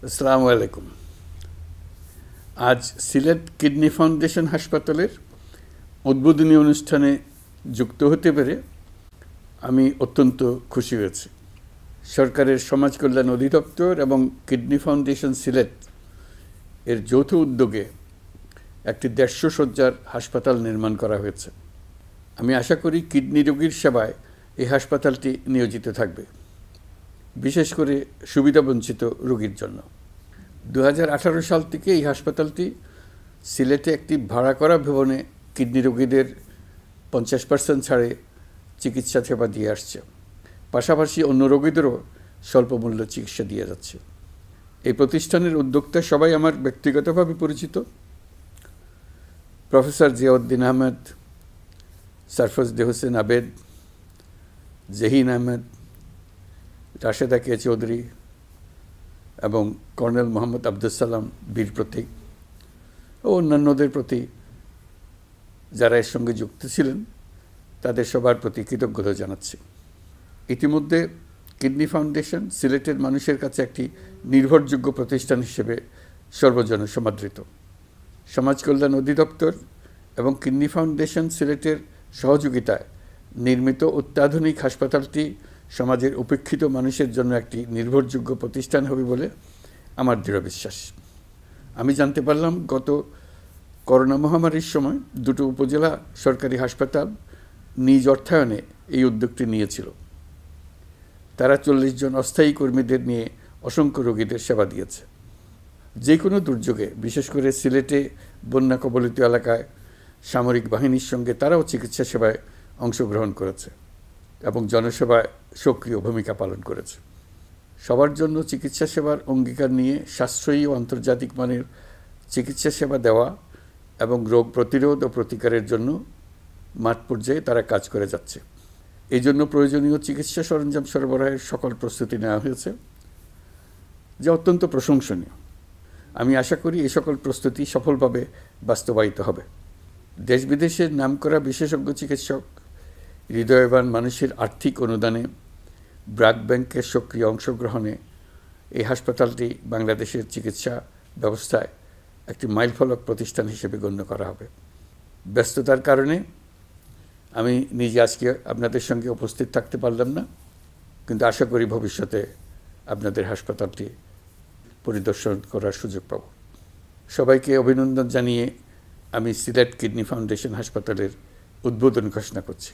আসসালামু আলাইকুম। আজ সিলেট কিডনি ফাউন্ডেশন হাসপাতালের উদ্বোধনী অনুষ্ঠানে যুক্ত হতে পেরে আমি অত্যন্ত খুশি হয়েছি। সরকারের সমাজ কল্যাণ অধিদপ্তর এবং কিডনি ফাউন্ডেশন সিলেট এর যৌথ উদ্যোগে একটি ১৫০ শয্যার হাসপাতাল নির্মাণ করা হয়েছে। আমি আশা করি কিডনি রোগীর সেবায় এই হাসপাতালটি নিয়োজিত থাকবে, বিশেষ করে সুবিধাবঞ্চিত রোগীর জন্য। ২০১৮ সাল থেকে এই হাসপাতালটি সিলেটে একটি ভাড়া করা ভবনে কিডনি রোগীদের ৫০% ছাড়ে চিকিৎসা সেবা দিয়ে আসছে। পাশাপাশি অন্য রোগীদেরও স্বল্প মূল্যে চিকিৎসা দিয়ে যাচ্ছে। এই প্রতিষ্ঠানের উদ্যোক্তা সবাই আমার ব্যক্তিগতভাবে পরিচিত। প্রফেসর জিয়াউদ্দিন আহমেদ, সরফরজদে হোসেন আবেদ, জহিন আহমেদ, রাশেদা কে চৌধুরী এবং কর্নেল মোহাম্মদ আব্দুল সালাম বীর প্রতীক ও অন্যান্যদের প্রতি যারা এর সঙ্গে যুক্ত ছিলেন তাদের সবার প্রতি কৃতজ্ঞতা জানাচ্ছি। ইতিমধ্যে কিডনি ফাউন্ডেশন সিলেটের মানুষের কাছে একটি নির্ভরযোগ্য প্রতিষ্ঠান হিসেবে সর্বজন সমাদৃত। সমাজ কল্যাণ অধিদপ্তর এবং কিডনি ফাউন্ডেশন সিলেটের সহযোগিতায় নির্মিত অত্যাধুনিক হাসপাতালটি সমাজের উপেক্ষিত মানুষের জন্য একটি নির্ভরযোগ্য প্রতিষ্ঠান হবে বলে আমার দৃঢ় বিশ্বাস। আমি জানতে পারলাম গত করোনা মহামারীর সময় দুটো উপজেলা সরকারি হাসপাতাল নিজ অর্থায়নে এই উদ্যোগটি নিয়েছিল। তারা ৪০ জন অস্থায়ী কর্মীদের নিয়ে অসংখ্য রোগীদের সেবা দিয়েছে। যে কোনো দুর্যোগে, বিশেষ করে সিলেটে বন্যা কবলিত এলাকায় সামরিক বাহিনীর সঙ্গে তারাও চিকিৎসা সেবায় অংশগ্রহণ করেছে এবং জনসেবায় সক্রিয় ভূমিকা পালন করেছে। সবার জন্য চিকিৎসা সেবার অঙ্গীকার নিয়ে সাশ্রয়ী ও আন্তর্জাতিক মানের চিকিৎসা সেবা দেওয়া এবং রোগ প্রতিরোধ ও প্রতিকারের জন্য মাঠ পর্যায়ে তারা কাজ করে যাচ্ছে। এই জন্য প্রয়োজনীয় চিকিৎসা সরঞ্জাম সরবরাহের সকল প্রস্তুতি নেওয়া হয়েছে, যা অত্যন্ত প্রশংসনীয়। আমি আশা করি এই সকল প্রস্তুতি সফলভাবে বাস্তবায়িত হবে। দেশ বিদেশের নামকরা বিশেষজ্ঞ চিকিৎসক, হৃদয়বান মানুষের আর্থিক অনুদানে, ব্লাড ব্যাংকের সক্রিয় অংশগ্রহণে এই হাসপাতালটি বাংলাদেশের চিকিৎসা ব্যবস্থায় একটি মাইলফলক প্রতিষ্ঠান হিসেবে গণ্য করা হবে। ব্যস্ততার কারণে আমি নিজে আজকে আপনাদের সঙ্গে উপস্থিত থাকতে পারলাম না, কিন্তু আশা করি ভবিষ্যতে আপনাদের হাসপাতালটি পরিদর্শন করার সুযোগ পাব। সবাইকে অভিনন্দন জানিয়ে আমি সিলেট কিডনি ফাউন্ডেশন হাসপাতালের উদ্বোধন ঘোষণা করছি।